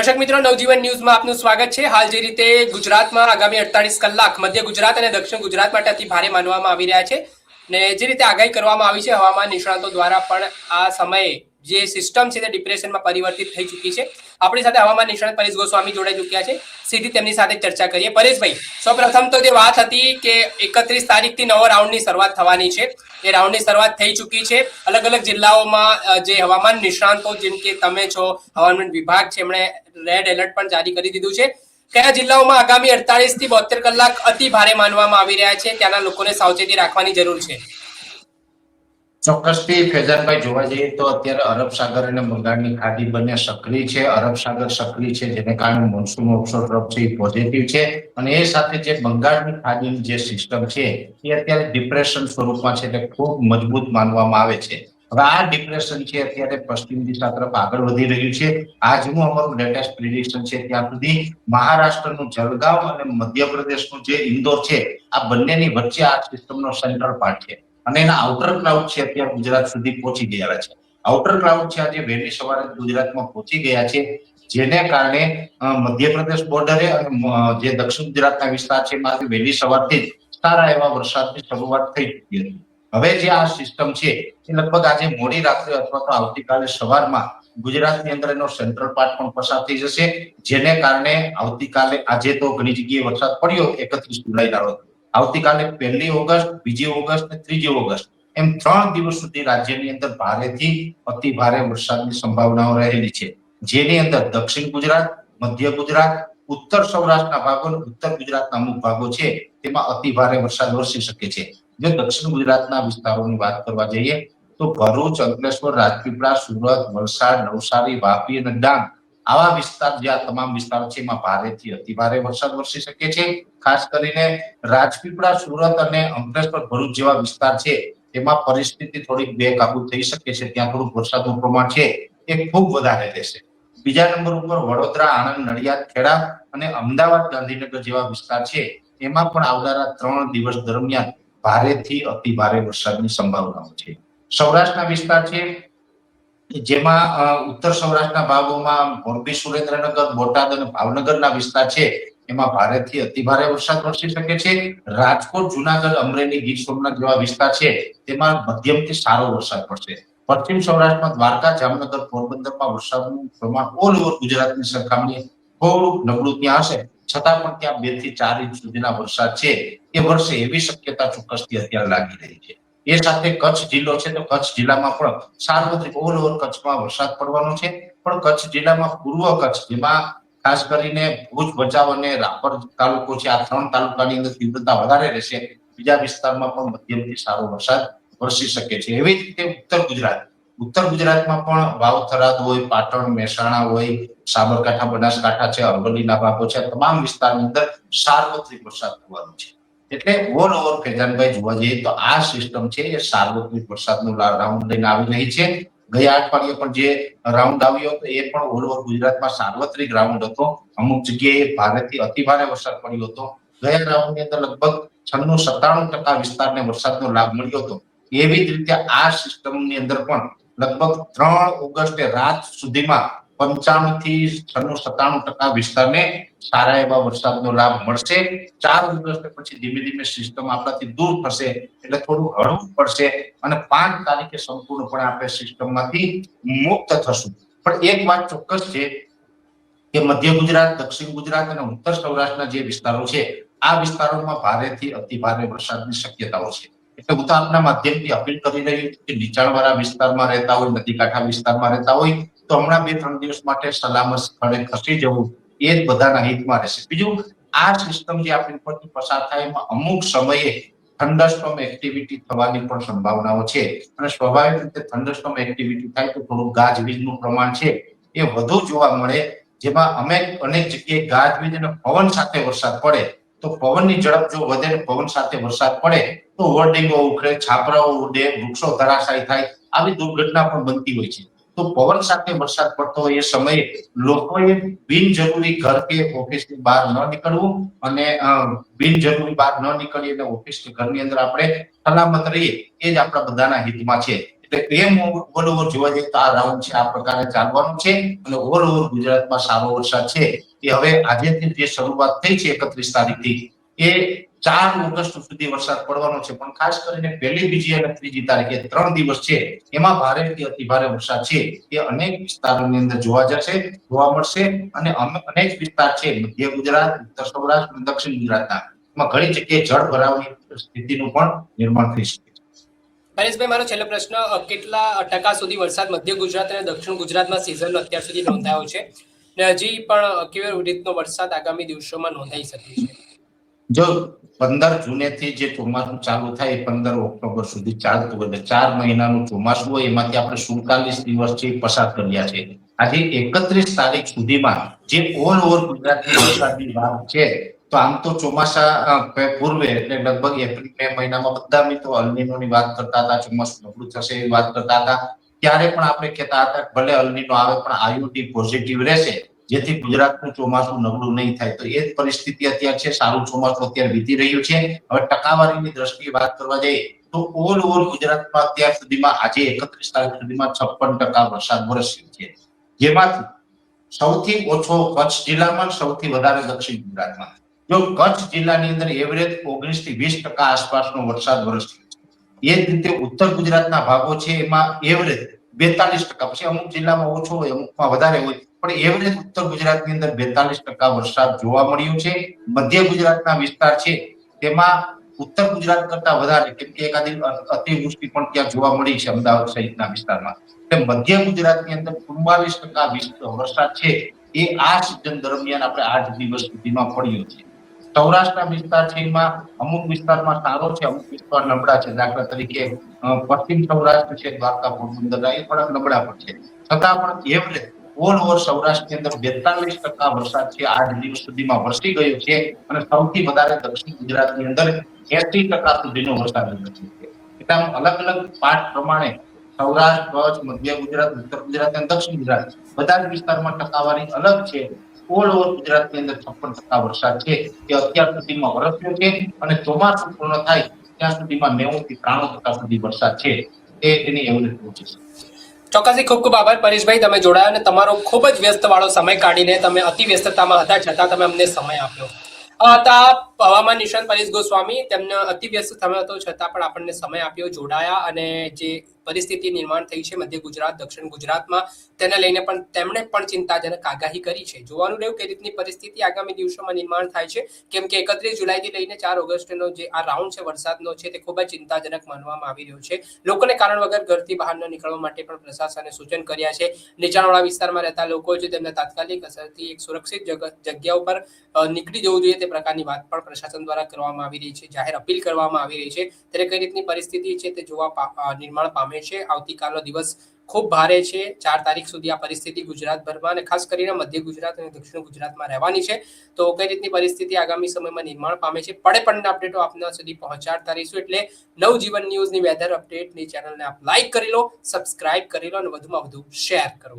દર્શક મિત્રો, નવજીવન ન્યૂઝમાં આપનું સ્વાગત છે। હાલ જે રીતે ગુજરાતમાં આગામી 48 કલાક મધ્ય ગુજરાત અને દક્ષિણ ગુજરાત માટે અતિ ભારે માનવામાં આવી રહ્યા છે ને જે રીતે આગાહી કરવામાં આવી છે હવામાન નિષ્ણાતો દ્વારા, પણ આ સમયે જે સિસ્ટમ છે તે ડિપ્રેશનમાં પરિવર્તિત થઈ ચૂકી છે। આપણી સાથે હવામાન નિષ્ણાત પરેશ ગોસ્વામી જોડાઈ ચૂક્યા છે। સીધી તેમની સાથે ચર્ચા કરીએ। પરેશભાઈ, સૌપ્રથમ તો જે વાત હતી કે 31 તારીખથી નવો રાઉન્ડની શરૂઆત થવાની છે, એ રાઉન્ડની શરૂઆત થઈ ચૂકી છે। અલગ અલગ જિલ્લાઓમાં જે હવામાન નિષ્ણાંતો જેમ કે તમે છો, હવામાન વિભાગ છે, એમણે રેડ એલર્ટ પણ જારી કરી દીધું છે। કયા જિલ્લાઓમાં આગામી 48 થી 72 કલાક અતિ ભારે માનવામાં આવી રહ્યા છે, ત્યાંના લોકોને સાવચેતી રાખવાની જરૂર છે? ચોક્કસથી ફેઝાનભાઈ, જોવા જઈએ તો અત્યારે અરબ સાગર અને બંગાળની ખાડી બંને સક્રિય છે। અરબ સાગર સક્રિય છે, જેને કારણે મોન્સૂન ઓફશોર ટ્રફ છે એ પોઝિટિવ છે, અને એ સાથે જે બંગાળની ખાડીની જે સિસ્ટમ છે એ અત્યારે ડિપ્રેશન સ્વરૂપમાં છે, એટલે ખૂબ મજબૂત માનવામાં આવે છે। હવે આ ડિપ્રેશન છે અત્યારે પશ્ચિમ દિશા તરફ આગળ વધી રહ્યું છે। આજનું અમારું લેટેસ્ટ પ્રિડિક્શન છે ત્યાં સુધી મહારાષ્ટ્રનું જલગાંવ અને મધ્યપ્રદેશનું જે ઇન્દોર છે, આ બંનેની વચ્ચે આ સિસ્ટમનો સેન્ટ્રલ પાર્ટ છે, અને એના આઉટર ક્લાઉડ છે અત્યારે ગુજરાત સુધી પહોંચી ગયા છે। આઉટર ક્લાઉડ છે આજે વહેલી સવારે ગુજરાતમાં પહોંચી ગયા છે, જેને કારણે મધ્યપ્રદેશ બોર્ડરે અને જે દક્ષિણ ગુજરાતના વિસ્તાર છે એમાંથી વહેલી સવારથી જ સારા એવા વરસાદની શરૂઆત થઈ ચૂકી હતી। હવે જે આ સિસ્ટમ છે એ લગભગ આજે મોડી રાત્રે અથવા તો આવતીકાલે સવારમાં ગુજરાતની અંદર એનો સેન્ટ્રલ પાર્ટ પણ પસાર થઈ જશે, જેને કારણે આવતીકાલે, આજે તો ઘણી જગ્યાએ વરસાદ પડ્યો 31 જુલાઈના રોજ, આવતીકાલે 1 ઓગસ્ટ, 2 ઓગસ્ટ અને 3 ઓગસ્ટ એમ 3 દિવસ સુધી રાજ્યની અંદર ભારેથી અતિ ભારે વરસાદની સંભાવનાઓ રહેલી છે, જેની અંદર દક્ષિણ ગુજરાત, મધ્ય ગુજરાત, ઉત્તર સૌરાષ્ટ્રના ભાગો અને ઉત્તર ગુજરાતના અમુક ભાગો છે તેમાં અતિ ભારે વરસાદ વરસી શકે છે। જો દક્ષિણ ગુજરાતના વિસ્તારોની વાત કરવા જઈએ તો ભરૂચ, અંકલેશ્વર, રાજપીપળા, સુરત, વલસાડ, નવસારી, વાપી અને ડાંગ આવા વિસ્તાર, જે આ તમામ વિસ્તારો છે એમાં ભારેથી અતિ ભારે વરસાદ વરસી શકે છે। ખાસ કરીને રાજપીપળા, સુરત અને અંકલેશ્વર, ભરૂચ જેવા વિસ્તાર છે એમાં પરિસ્થિતિ થોડીક બેકાબુ થઈ શકે છે, ત્યાં થોડું વરસાદનું પ્રમાણ છે એ ખૂબ વધારે રહેશે। બીજા નંબર ઉપર વડોદરા, આણંદ, નડિયાદ, ખેડા અને અમદાવાદ, ગાંધીનગર જેવા વિસ્તાર છે, એમાં પણ આવનારા 3 દિવસ દરમિયાન ભારેથી અતિ ભારે વરસાદની સંભાવનાઓ છે। સૌરાષ્ટ્રના વિસ્તાર છે જેમાં ઉત્તર સૌરાષ્ટ્રના ભાગોમાં મોરબી, સુરેન્દ્રનગર, બોટાદ અને ભાવનગરના વિસ્તાર છે એમાં ભારેથી અતિ ભારે વરસાદ વરસી શકે છે। રાજકોટ, જુનાગઢ, અમરેલી, ગીર સોમનાથ જેવા વિસ્તાર છે તેમાં મધ્યમથી સારો વરસાદ પડશે। પશ્ચિમ સૌરાષ્ટ્રમાં દ્વારકા, જામનગર, પોરબંદરમાં વરસાદનું પ્રમાણ ઓલ ઓવર ગુજરાતની સરખામણીએ થોડુંક નબળું ત્યાં હશે, છતાં પણ ત્યાં 2 થી 4 ઇંચ સુધીના વરસાદ છે એ વરસે એવી શક્યતા ચોક્કસથી અત્યારે લાગી રહી છે। એ સાથે કચ્છ જિલ્લો છે તો કચ્છ જિલ્લામાં પણ સાર્વત્રિક ઓલ ઓવર કચ્છમાં વરસાદ પડવાનો છે, પણ કચ્છ જિલ્લામાં પૂર્વ કચ્છ, જેમાં ખાસ કરીને ભુજ, ભચાઉ અને રાપર તાલુકો છે, આ 3 તાલુકાની અંદર તીવ્રતા વધારે રહેશે। બીજા વિસ્તારમાં પણ મધ્યમથી સારો વરસાદ વરસી શકે છે। એવી જ રીતે ઉત્તર ગુજરાતમાં પણ વાવ, થરાદ હોય, પાટણ, મહેસાણા હોય, સાબરકાંઠા, બનાસકાંઠા છે, અરવલ્લીના ભાગો છે, તમામ વિસ્તારની અંદર સાર્વત્રિક વરસાદ થવાનો છે। એટલે ઓલ ઓવર ફેઝાનભાઈ, જોવા જઈએ તો આ સિસ્ટમ છે એ સાર્વત્રિક વરસાદનું રાઉન્ડ લઈને આવી રહી છે। ગયા અઠવાડિયે પણ જે રાઉન્ડ આવ્યો હતો એ પણ ઓલ ઓવર ગુજરાતમાં સાર્વત્રિક રાઉન્ડ હતો, અમુક જગ્યાએ ભારેથી અતિ ભારે વરસાદ પડ્યો હતો। ગયા રાઉન્ડની અંદર લગભગ 96-97% વિસ્તારને વરસાદનો લાભ મળ્યો હતો। એવી જ રીતે આ સિસ્ટમની અંદર પણ લગભગ 3 ઓગસ્ટે રાત સુધીમાં 95 થી 96-97% વિસ્તારને સારા એવા વરસાદનો લાભ મળશે। 4 ઓગસ્ટ પછી ધીમે ધીમે સિસ્ટમ આપણાથી દૂર થશે, એટલે થોડું હળવું પડશે, અને 5 તારીખે સંપૂર્ણપણે આપણે સિસ્ટમમાંથી મુક્ત થશું। પણ એક વાત ચોક્કસ છે કે મધ્ય ગુજરાત, દક્ષિણ ગુજરાત અને ઉત્તર સૌરાષ્ટ્રના જે વિસ્તારો છે, આ વિસ્તારોમાં ભારેથી અતિ ભારે વરસાદની શક્યતાઓ છે। એટલે હું તો આપના માધ્યમથી અપીલ કરી રહ્યો છું કે નીચાણવાળા વિસ્તારમાં રહેતા હોય, નદીકાંઠા વિસ્તારમાં રહેતા હોય તો હમણાં 2-3 દિવસ માટે સલામત સ્થળે ખસી જવું એ જ બધાના હિતમાં રહેશે। બીજું, આ સિસ્ટમ જે આપણી પરથી પસાર થાય એમાં અમુક સમયે થંડરસ્ટોર્મ એક્ટિવિટી થવાની પણ સંભાવનાઓ છે, અને સ્વાભાવિક રીતે થંડરસ્ટોર્મ એક્ટિવિટી થાય તો થોડું ગાજવીજનું પ્રમાણ છે એ વધુ જોવા મળે, જેમાં અનેક જગ્યાએ ગાજવીજ અને પવન સાથે વરસાદ પડે તો પવનની ઝડપ જો વધે ને પવન સાથે વરસાદ પડે તો હોર્ડિંગો ઉખડે, છાપરાઓ ઉડે, વૃક્ષો ધરાશાયી થાય, આવી દુર્ઘટના પણ બનતી હોય છે। તો પવન સાથે વરસાદ પડતો હોય એ સમયે લોકોએ બિનજરૂરી ઘર કે ઓફિસની બહાર ન નીકળવું, અને બિનજરૂરી બહાર ન નીકળીએ એટલે ઓફિસ કે ઘરની અંદર આપણે સલામત રહીએ, એ જ આપણા બધાના હિતમાં છે। એટલે એમ ઓલ ઓવર જોવા જઈએ તો આ રાઉન્ડ છે આ પ્રકારે ચાલવાનું છે અને ઓલ ઓવર ગુજરાતમાં સારો વરસાદ છે એ હવે આજેથી જે શરૂઆત થઈ છે 31 તારીખથી એ 4 ઓગસ્ટ સુધી વરસાદ પડવાનો છે, પણ ખાસ કરીને પહેલી, બીજી અને ત્રીજી તારીખે 3 દિવસ છે એમાં ભારેથી અતિ ભારે વરસાદ છે એ અનેક વિસ્તારોની અંદર જોવા મળશે અને અનેક વિસ્તાર છે મધ્ય ગુજરાત, ઉત્તર સૌરાષ્ટ્ર અને દક્ષિણ ગુજરાતના એમાં ઘણી જગ્યાએ જળ ભરાવની સ્થિતિનું પણ નિર્માણ થઈ શકે છે. પરેશભાઈ, મારો છેલ્લો પ્રશ્ન, કેટલા ટકા સુધી વરસાદ મધ્ય ગુજરાત અને દક્ષિણ ગુજરાતમાં સિઝનનો અત્યાર સુધી નોંધાયો છે ને હજી પણ કેવી રીતનો વરસાદ આગામી દિવસોમાં નોંધાઈ શકે છે? જો 15 જૂનેથી જે ચોમાસું ચાલુ થાય 15 ઓક્ટોબર સુધી ચાલતું એટલે 4 મહિનાનું ચોમાસું હોય એમાંથી આપણે 47 દિવસ છે પસાર કર્યા છે. આજે 31 તારીખ સુધીમાં જે ઓલ ઓવર ગુજરાતની વરસાદની વાત છે તો આમ તો ચોમાસા પૂર્વે એટલે લગભગ એપ્રિલ મે મહિનામાં બધા મિત્રો અલનીનોની વાત કરતા હતા, ચોમાસું નબળું થશે એવી વાત કરતા હતા. ત્યારે પણ આપણે કહેતા હતા ભલે અલનીનો આવે પણ આઈયુટી પોઝિટિવ રહેશે જેથી ગુજરાતનું ચોમાસું નબળું નહીં થાય. તો એ જ પરિસ્થિતિ અત્યારે છે. સારું ચોમાસું અત્યારે વીતી રહ્યું છે. હવે ટકાવારીની દ્રષ્ટિએ વાત કરવા જઈએ તો ઓલ ઓવર ગુજરાતમાં અત્યાર સુધીમાં આજે 31 તારીખ સુધીમાં 56% વરસાદ વરસ્યો છે, જેમાંથી સૌથી ઓછો કચ્છ જિલ્લામાં, સૌથી વધારે દક્ષિણ ગુજરાતમાં. જો કચ્છ જિલ્લાની અંદર એવરેજ 19 થી 20% આસપાસનો વરસાદ વરસ્યો છે. એ જ રીતે ઉત્તર ગુજરાતના ભાગો છે એમાં એવરેજ 42%, પછી અમુક જિલ્લામાં ઓછો હોય અમુકમાં વધારે હોય પણ એવરેજ ઉત્તર ગુજરાતની અંદર 42% વરસાદ જોવા મળ્યો છે. મધ્ય ગુજરાતના વિસ્તાર છે તેમાં ઉત્તર ગુજરાત કરતા વધારે, કેમ કે એકાદી અતિવૃષ્ટિ પણ ત્યાં જોવા મળી છે અમદાવાદ સહિતના વિસ્તારમાં. એટલે મધ્ય ગુજરાતની અંદર 44% વરસાદ છે એ આ સિઝન દરમિયાન આપણે 8 દિવસ સુધીમાં પડ્યો છે. સૌરાષ્ટ્રના વિસ્તાર છે એમાં અમુક વિસ્તારમાં સારો છે, અમુક વિસ્તાર નબળા છે. દાખલા તરીકે પશ્ચિમ સૌરાષ્ટ્ર છે, દ્વારકા, પોરબંદર, એ થોડાક નબળા પણ છે. છતાં પણ એવરેજ ઓલ ઓવર સૌરાષ્ટ્રની અંદર 42% વરસાદ છે 8 દિવસ સુધીમાં વરસી ગયો છે અને સૌથી વધારે દક્ષિણ ગુજરાતની અંદર 80% સુધીનો વરસાદ વરસ્યો છે. એટલે આમ અલગ અલગ પાર્ટ પ્રમાણે સૌરાષ્ટ્ર, કચ્છ, મધ્ય ગુજરાત, ઉત્તર ગુજરાત અને દક્ષિણ ગુજરાત બધા જ વિસ્તારમાં ટકાવારી અલગ છે. ઓલ ઓવર ગુજરાતની અંદર 56% વરસાદ છે એ અત્યાર સુધીમાં વરસ્યો છે અને ચોમાસું પૂર્ણ થાય ત્યાં સુધીમાં 90 થી 93% સુધી વરસાદ છે એ એની એવરેજ પહોંચી છે. ચોક્કસથી ખૂબ ખૂબ આભાર પરેશભાઈ, તમે જોડાયા અને તમારો ખૂબ જ વ્યસ્ત વાળો સમય કાઢીને તમે અતિ વ્યસ્તતામાં હતા છતાં તમે અમને સમય આપ્યો. આ હતા હવામાન નિષ્ણાત પરેશ ગોસ્વામી. તેમને અતિ વ્યસ્ત સમય હતો છતાં પણ આપણને સમય આપ્યો, જોડાયા અને જે પરિસ્થિતિ નિર્માણ થઈ છે મધ્ય ગુજરાત, દક્ષિણ ગુજરાતમાં તેને લઈને પણ તેમણે પણ ચિંતાજનક આગાહી કરી છે. જોવાનું રહ્યું કઈ રીતની પરિસ્થિતિ આગામી દિવસોમાં નિર્માણ થાય છે, કેમ કે 31 જુલાઈથી લઈને 4 ઓગસ્ટનો જે આ રાઉન્ડ છે વરસાદનો છે તે ખૂબ જ ચિંતાજનક માનવામાં આવી રહ્યો છે. લોકોને કારણ વગર ઘરથી બહાર ન નીકળવા માટે પણ પ્રશાસને સૂચન કર્યા છે. નીચાણવાળા વિસ્તારમાં રહેતા લોકો છે તેમને તાત્કાલિક અસરથી એક સુરક્ષિત જગ્યા ઉપર નીકળી જવું જોઈએ તે પ્રકારની વાત પણ પ્રશાસન દ્વારા કરવામાં આવી રહી છે, જાહેર અપીલ કરવામાં આવી રહી છે. ત્યારે કઈ રીતની પરિસ્થિતિ છે તે જોવા નિર્માણ પામે છે. આવતીકાલનો દિવસ ખૂબ ભારે છે. 4 તારીખ સુધી આ પરિસ્થિતિ ગુજરાતભરમાં અને ખાસ કરીને મધ્ય ગુજરાત અને દક્ષિણ ગુજરાતમાં રહેવાની છે. તો કઈ રીતની પરિસ્થિતિ આગામી સમયમાં નિર્માણ પામે છે પડે પડના અપડેટો આપના સુધી પહોંચાડતા રહીશું. એટલે નવજીવન ન્યૂઝની વેધર અપડેટની ચેનલને આપ લાઈક કરી લો, સબસ્ક્રાઇબ કરી લો અને વધુમાં વધુ શેર કરો.